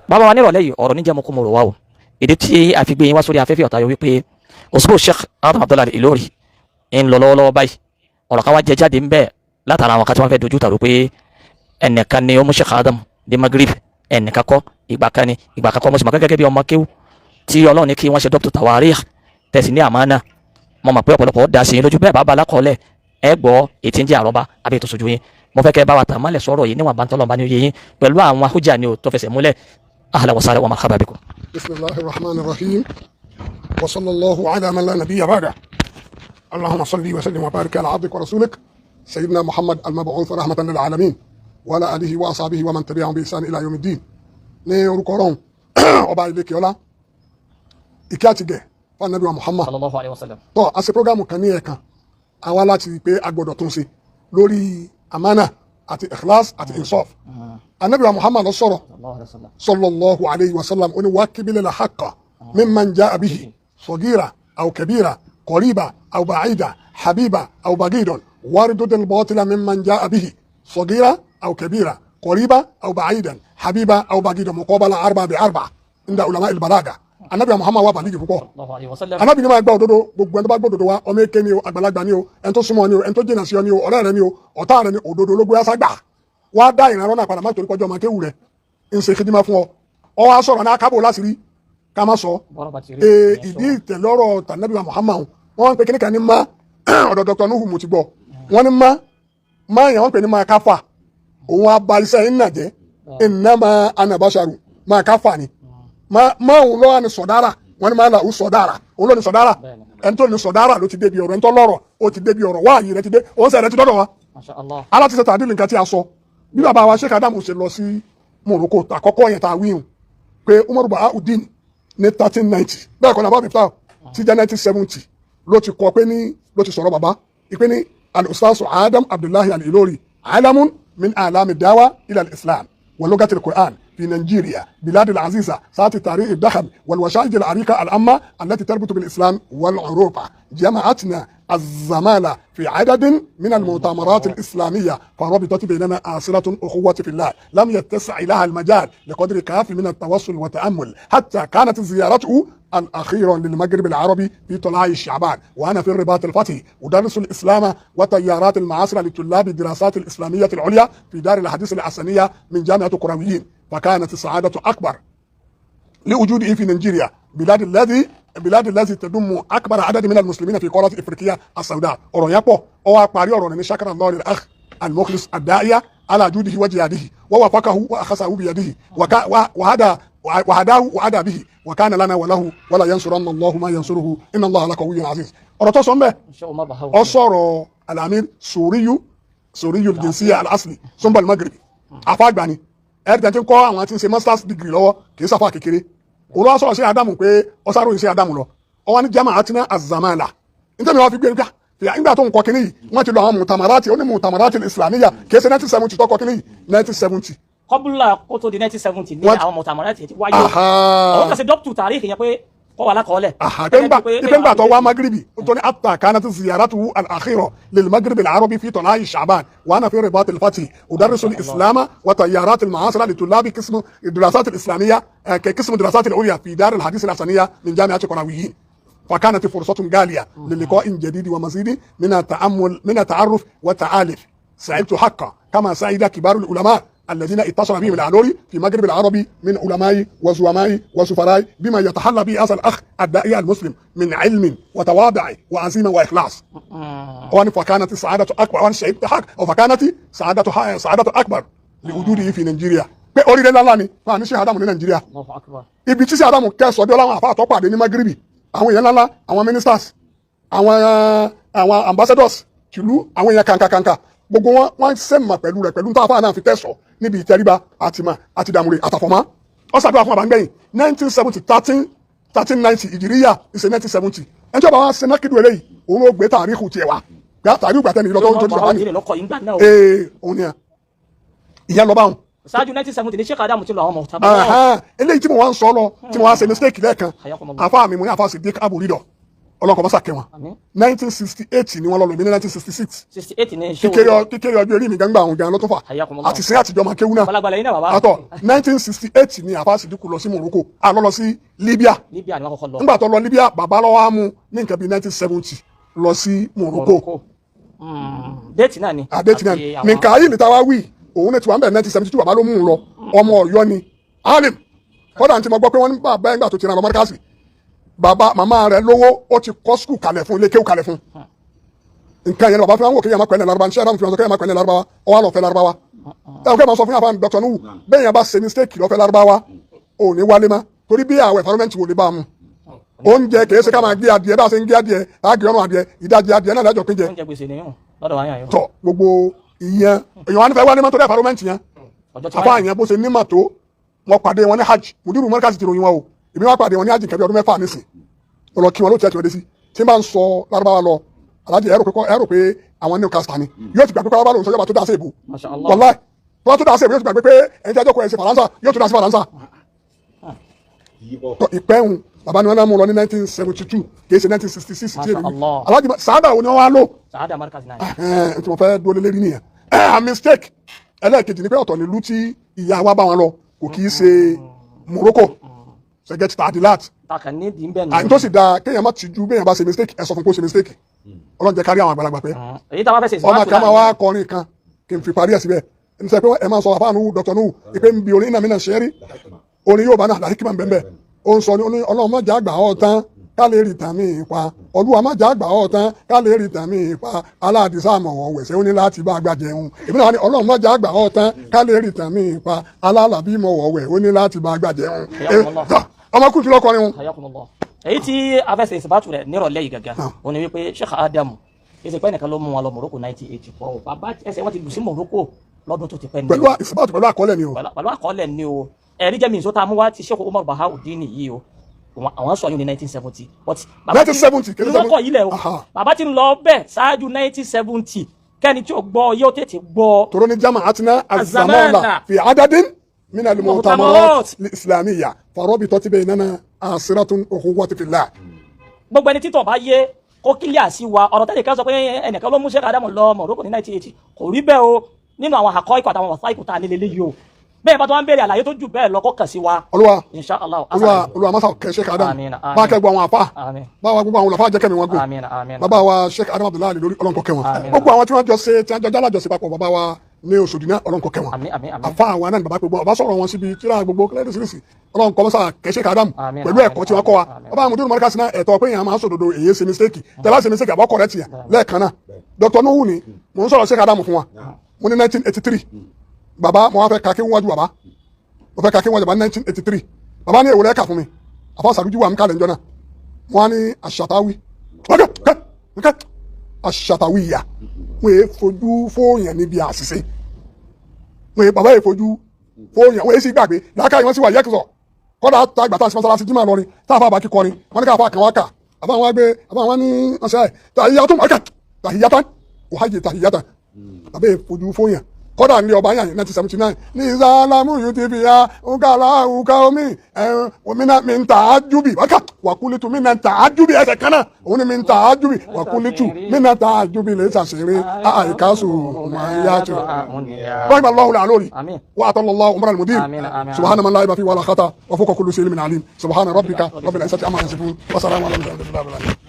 bàbá wa nírọ̀lẹ́ yìí ọ̀rọ̀ níjẹ́ mo kó mo rò wá o ìdí tí a fi gbé yín wá sórí afẹ́fẹ́ ọ̀tá yọ wípé òṣùpọ̀ Sheikh Adam Abdullahi Al-Ilory ń lọ lọ́wọ́lọ́wọ́ báyìí ọ̀rọ̀ kan wá jẹ jáde ń bẹ́ẹ̀ látara àwọn kan tí wọ́n fẹ́ dojú tàrú pé ẹnìkan ni ó mú Sheikh Adam dé Maghrib ẹnìkan kọ́ ìgbà kan kọ́ mo sì mọ̀ gẹ́gẹ́ bí ọmọ kéwú tí Ọlọ́run ní kí wọ́n ṣe dókítà Tawarikh tẹ̀sí ní àmánà mo mọ̀ pé ọ̀pọ̀lọpọ̀ dá sí yín lójú bẹ́ẹ̀ bá balákọ̀ọ́lẹ̀ ẹ gbọ́ ètí ń jẹ́ àrọ́bá àbí ètò sojú yín mo fẹ́ kẹ́ bá wa tàn mọ́lẹ̀ sọ̀rọ̀ yìí níwọ̀n bá ń tọ́lọ́ bá ní oyè yín pẹ̀lú àwọn ahújà ni ò tó fẹsẹ̀ múlẹ̀ ahlan wa sahlan wa marhaban bikum. bismillahir rahmanir rahim wa sallallahu ala man la nabiyya ba'da allahumma salli wa sallim wa barik ala abdik wa rasulik sayyidina muhammad al-mab'uth rahmatan lil alamin wa ala alihi wa ashabihi wa man tabi'ahum bi ihsan ila yawmiddin ní orúkọ Ọlọ́run ọba ilé kíọ́lá ìkẹ́ àti gẹ̀ fún Ànábì wa Muhammad sallallahu alaihi wasallam. tó a ṣe prógámù kan ní ẹ̀kan àwa láti rí pé a gbọ́dọ̀ tún ṣe lórí amánà àti ikhlas àti insaf. Ànábì wa Muhammad ló sọ̀rọ̀ sallallahu alaihi wasallam ó ní waqibil al-haqqa mimman ja'a bihi sagira aw kabira qariba aw ba'ida habiba aw bagidan waridud al-batila mimman ja'a bihi sagira aw kabira qariba aw ba'idan habiba aw bagidan muqabala arba bi arba inda ulama al-balaga. Ànábì Muhammad wà baligi púpọ̀. Ànábì ni máa gba òdodo gbogbo ẹni tó bá gbọ́ òdodo wa ọmọ èké ni o àgbàlagbà ni o ẹni tó súnmọ́ ni o ẹni tó jìnnà sí ọ ni o ọ̀rẹ́ rẹ ni o ọ̀tá rẹ ni òdodo ló gbé aṣá gbà wá dá ìran rọ́nà padà má torí kọjọ́ ọmọ kéwù rẹ ń ṣe kídímà fún ọ wá sọ̀rọ̀ náà kábò láti rí ká má sọ ìdí ìtẹ̀lọ́rọ̀ tànábì Muhammad wọ́n ń pe kíníkà ní má ọ̀dọ̀ Dr. Nuhu mo ti gbọ́ wọ́n ní má yẹn wọ́n pè ní má káfà òun abalisẹ́ iná jẹ́ innama ana basharu má káfà ni má òun lọ́wọ́ ni sọ̀dára wọ́n ní má là ó sọ̀dára òun ló ní sọ̀dára ẹni tó ní sọ̀dára ló ti débi ọ̀rọ̀ ẹni tó lọ́rọ̀ ó ti débi ọ̀rọ̀ wáàyè rẹ ti dé òun sẹ̀ rẹ ti dọ́dọ̀ wa aláti ṣe tàdílì nǹkan tí a sọ bí bàbá wa Sheikh Adam ṣe lọ sí Morocco àkọ́kọ́ yẹn tá a wíhùn pé Umaru Bahauddin ní 1390 bẹ́ẹ̀ kọ́ ní abá bìtá ti jẹ́ 1970 ló ti kọ́ pé ní ló ti sọ̀rọ̀ bàbá ìpé ní al-Ustaz Adam Abdullahi Al-Ilory alamun min alami dawa ila al-Islam wa lugati al-Qur'an في نيجيريا بلاد العزيزة ساعة التاريخ الضخم والوشائج العريقة الأمة التي تربط بالإسلام والعروبة جمعتنا الزمالة في عدد من المؤتمرات الإسلامية فربطت بيننا آصلة أخوة في الله لم يتسع لها المجال لقدر كافي من التوصل والتأمل حتى كانت زيارته الأخيرة للمغرب العربي في طلائع شعبان وأنا في الرباط الفتحي أدرس الإسلام وتيارات المعاصرة لطلاب الدراسات الإسلامية العليا في دار الحديث الحسنية من جامعة قرويين فكانت السعادة أكبر لوجوده في نيجيريا بلاد الذي تضم أكبر عدد من المسلمين في قارة إفريقيا السوداء أوريابو أو أقاري أوروني شكر الله للأخ المخلص الداعية على جوده وجهاده ووفقه وأخذه بيده وهداه وعدا به وكان لنا وله ولا ينصرن الله ما ينصره إن الله لقوي عزيز أرتو سمبه أصر الأمير سوري الجنسية الأصلي سمبه المغربي أفاق باني ẹ̀ẹ́dẹ̀ tí ń kọ́ àwọn tí ń ṣe masters degree lọ́wọ́ kì í sáfà kékeré olúwa sọ̀rọ̀ sí Adamu pé ọ̀sáró yìí sí Adamu lọ ọwọ́ ní jama'atina az-zamala nítorí wọn fi gbé nígbà nígbà tó ń kọ́ kínní yìí wọ́n ti lọ àwọn mutamarati ó ní mutamarati islamiyya kì í ṣe 1970 tó kọ́ kínní yìí 1970. kọ́bùlà kó tó di 1970 ní àwọn mutamarati ti wáyé àwọn kan ṣe dọ́pítù tàríkì yẹn pé wala kọ́lẹ̀. ìpéǹgbà tó wá magribi tó ní hatta kanat ziyaratuhu al-akhira lil maghrib al-arabi fi طلائع شعبان وانا في رباط الفتح ادرس الاسلام وتيارات المعاصره لطلاب قسم الدراسات الاسلاميه كقسم الدراسات العليا في دار الحديث الحسنيه من جامعه قرويين فكانت فرصه غاليه للقاء جديد ومزيد من التامل من التعرف والتعالف سعدت حقا كما سعد كبار العلماء الذين اتصل بهم العلوري في مغرب العربي من علماء وزعماء وسفراء بما يتحلى به هذا الاخ الداعية المسلم من علم وتواضع وعزيمه واخلاص. فكانت السعاده اكبر وانا شهدت حق فكانت سعادته اكبر لوجوده في نيجيريا. pé oríire ńlá ni fún àníṣe Adamu ní Nàìjíríà ibi tí sí Adamu kẹsọ bí ọlọ́run àfa àtọ́pàdé ní Magribi àwọn èèyàn ńláńlá àwọn ministers àwọn ambassadors tìlú àwọn èèyàn kankankanka gbogbo wọn sẹ́mà pẹ̀lú rẹ̀ pẹ̀lú táwọn náà fi tẹ̀sọ̀ níbi ìtẹríba àti dàmúre àtàfọ̀mọ́ ọ̀sàdúrà fún àbáńgbẹ̀yìn 1970 1390 ìjìríyà ìṣe 1970 ẹjọ́ bá wá ṣe náà kídùn eléyìí òun ó gbé tàríkù tiẹ̀ wá tàríkù gbàtẹ́ni lọ́tọ́ tó ti sọ̀rọ̀ ní òun ni ìyẹn lọ báwọn. ṣáájú 1970 ní Sheikh Adam ti lọ àwọn ọmọ ọ̀tá. eléyìí tí mo wá ń sọ lọ tí mo wá ṣe mistake lẹ́ẹ̀kan àfa mi mo ní àfa Siddiq Abu Ridọ ọlọ́kọ̀ bá sàkẹ́ wọn 1968 ni wọ́n lọ lò mí ní 1966 68 ní kíkéré ọjọ́ eré mi gbangba àwọn gan ló tó fà àti sin àtijọ́ máa kéwú náà àtọ̀ 1968 ni àfa Sidiku lọ sí Morocco àlọ́ lọ sí Libya nígbà tó lọ Libya bàbá lọ́wọ́ á mú ní nǹkan bíi 1970 lọ sí Morocco déètì náà ni nìkan yìí níta wá wí òun ní tiwa ń bẹ̀ 1972 bàbá ló mú un lọ ọmọ Ọ̀yọ́ ni alim kọ́dà tí mo gbọ́ pé wọ́n ní bàbá ẹgbà tó ti ràn lọ mọ́ríkàsì bàbá màmá rẹ̀ lówó ó ti kọ́ skul kalẹ̀ fún ilé kéwù kalẹ̀ fún nǹkan yẹn bàbá fún àwọn kéèyàn máa pẹ̀lẹ́ Lárúbáwá níṣẹ́ àdáhùn fún kéèyàn máa pẹ̀lẹ́ Lárúbáwá ọwọ́ àlọ́ fẹ́ Lárúbáwá táwọn kéèyàn máa sọ fún yàrá Dr. Nuhu bẹ́ẹ̀ yẹn bá ṣe mistake lọ́fẹ́ Lárúbáwá ò ní wálé má torí bí àwọn environment wò lè bá a mú oúnjẹ kìí ṣe ká máa gé adìẹ bá a ṣe ń gé adìẹ àgé ọrùn adìẹ ìdajì adìẹ náà lájọ pín jẹ tọ gbogbo ìyẹn èèyàn wá nífẹ̀ẹ́ wálé má torí environment yẹn àfa yẹn bó ṣe ní mà tó wọn pàdé wọn ní hajj mùdírù mọ́ríkàsì ti ròyìn wọn o èmi wá pàdé wọn ní hajj kẹbi ọdún mẹ́fà nísìn lọ kí wọn ló tiẹ̀ tí wọ́n dé sí tí n bá ń sọ Lárúbáwá lọ alájẹ ẹrù pé àwọn new cast ni yóò ti gbà pé Lárúbáwá lòun sọ yọba tó dá sí èbò wàláì tó dá sí èbò yóò ti gbà pé ẹni tí a jókòó ẹ̀ sí Faransa yóò tó dá sí Faransa ìpẹ́hùn bàbá ni wọn náà mú lọ ní 1972 kìí ṣe 1966 tí èmi alájẹ sàádà wo ni wọn wá lò tí wọn fẹ́ dúró lé lérí nìyẹn mistake ẹlẹ́ẹ̀kejì ni pé ọ̀tọ̀ nílùú tí ìyá wa bá wọn lọ kò kìí ṣe Morocco ṣẹgẹtì tàdílát àyìn tó sì dáa kéèyàn má tìjú béèyàn bá ṣe mistake ẹ sọ fún kó ṣe mistake Ọlọ́run jẹ́ kárí àwọn àgbàlagbà pé ọmọ kan máa wá kọrin kan kí n fi parí ẹ̀ síbẹ̀ ẹni sọ pé ẹ máa sọ àfáà Nuhu Dr. Nuhu ìpè ń bi orin iná mi náà ṣe rí orin yóò bá náà láti kí máa ń bẹ́ẹ̀ ó ń sọ ní Ọlọ́run má jà àgbà ọ̀ tán ká lè rí tàmí ipa Olúwa má jà àgbà ọ̀ tán ká lè rí tàmí ipa aládìsá àmọ̀wọ̀ wẹ̀sẹ̀ ó ní láti bá àgbà jẹun èmi náà ní Ọlọ́run má jà àgbà ọ̀ tán ká lè rí tàmí ipa alálàbí mọ̀wọ̀ wẹ̀ ó ní láti bá àgbà jẹun ọmọkùnrin tí lọkọrin wọn. èyí tí afẹsẹ̀ ìsìnbátù rẹ̀ nírọ̀lẹ́ yìí gàgà ó ní wípé Sheikh Adamu ẹsẹ̀ pẹ́ nìkan ló mú wọn lọ Morocco 1984 bàbá ẹsẹ̀ wọn ti lù sí Morocco lọ́dún tó ti pẹ́ ní. pẹ̀lú ìsìnbátù pẹ̀lú àkọọ́lẹ̀ ni o. pẹ̀lú àkọọ́lẹ̀ ni o ẹ̀rí jẹ́mi ìṣó tá a mú wá ti Sheikh Umar Bahauddin yìí o àwọn sọ yìí ní 1970 but 1970 kìí ṣe lọ́kọ̀ yìí lẹ̀ o bàbá ti ń lọ bẹ́ẹ̀ ṣáájú 1970 kẹ́ni tí ò gbọ́ yóò tètè gbọ́. tòró ní jama atina azamana fi adadin min al-mu'tamarat al-islamiyya farabitati baynana asiratun ukhuwati fillah. gbogbo ẹni títọ̀ bá yé kó kílíà sí wa ọ̀rọ̀ tẹ́lẹ̀ kan sọ pé ẹnìkan ló mú Sheikh Adamu lọ Morocco ní 1980 kò rí bẹ́ẹ̀ o nínú àwọn àkọ́ ikọ̀ àtàwọn wàsá ikọ̀ tá a nílé léyìí o bẹ́ẹ̀ bá tó wá ń béèrè àlàyé tó jù bẹ́ẹ̀ lọ kó kàn sí wa. olúwa masa kẹ Sheikh Adamu bá a kẹ gbọ́ àwọn afa bá wa gbogbo àwọn olùfà jẹ́ kẹ́mi wọn gùn bàbá wa Sheikh Adamu Abdullahi lórí ọlọ́nkọ kẹ wọn gbogbo àwọn tí wọ́n jọ ṣe tí wọ́n jọ jálàjọsí papọ̀ bàbá wa ní Òṣòdì náà ọlọ́nkọ kẹ wọn afa àwọn náà ní bàbá gbogbo ọba sọ̀rọ̀ wọn síbi tíra gbogbo kílẹ̀dẹ̀sírísì ọlọ́nkọ masa kẹ Sheikh Adamu pẹ̀lú ẹ̀kọ́ tí wọ́n kọ́ wa bàbá àwọn mùdírù mọ́ríkàsì náà ẹ̀tọ́ pé èèyàn máa ń sòdodo èyí ṣe mistake tẹ̀lá ṣe mistake àbọ̀ correct yà lẹ́ẹ̀kan náà Dr. Nuhu ni mò ń sọ̀rọ̀ Sheikh Adamu fún wa mo ní 1983 bàbá mo wá fẹ́ kakí wájú bàbá mo fẹ́ kakí wájú bàbá 1983 bàbá ní èwòrán ẹ̀ka fún mi àfa sàrújú wà mí kálẹ̀ njọ́ náà wọ́n á ní àṣàtàwí àṣàtàwí ìyá wọ́n yẹ fojú fóòyàn níbi àṣìṣe wọ́n yẹ bàbá yẹ fojú fóòyàn wọ́n yẹ sí gbàgbé làákàyè wọ́n sì wà yẹ́kìsọ̀ kọ́dà tá àgbà tá a sì mọ́sálásí jímọ̀ lọ́rin tá a fà bá kíkọrin wọ́n ní ká fà kàn wá kà àbá wọn gbé àbá wọn ní ọ̀sẹ̀ tàhíyàtún mọ̀ọ́kà tàhíyàtán òhájì tàhíyàtán bàbá yẹ fojú fóòyàn kọ́dà ní ọba yàn 1979 ní ìsàlámù yóò ti fi ya nkàlà òkà omi mi ń ta ájúbì wákà wàkúlítù mi ń ta ájúbì ẹsẹ̀ kan náà òun ni mi ń ta ájúbì wàkúlítù mi ń ta ájúbì lè ṣàṣeré àìkásù mayàtò. wọ́n gbà lọ́wọ́ lórí wà á tọ́lọ́ lọ́wọ́ umar al-mudir subhana man la ilaha illa huwa wala khata wa fawqa kulli shay'in alim subhana rabbika rabbil izzati amma yasifun wa salamun ala al-mursalin.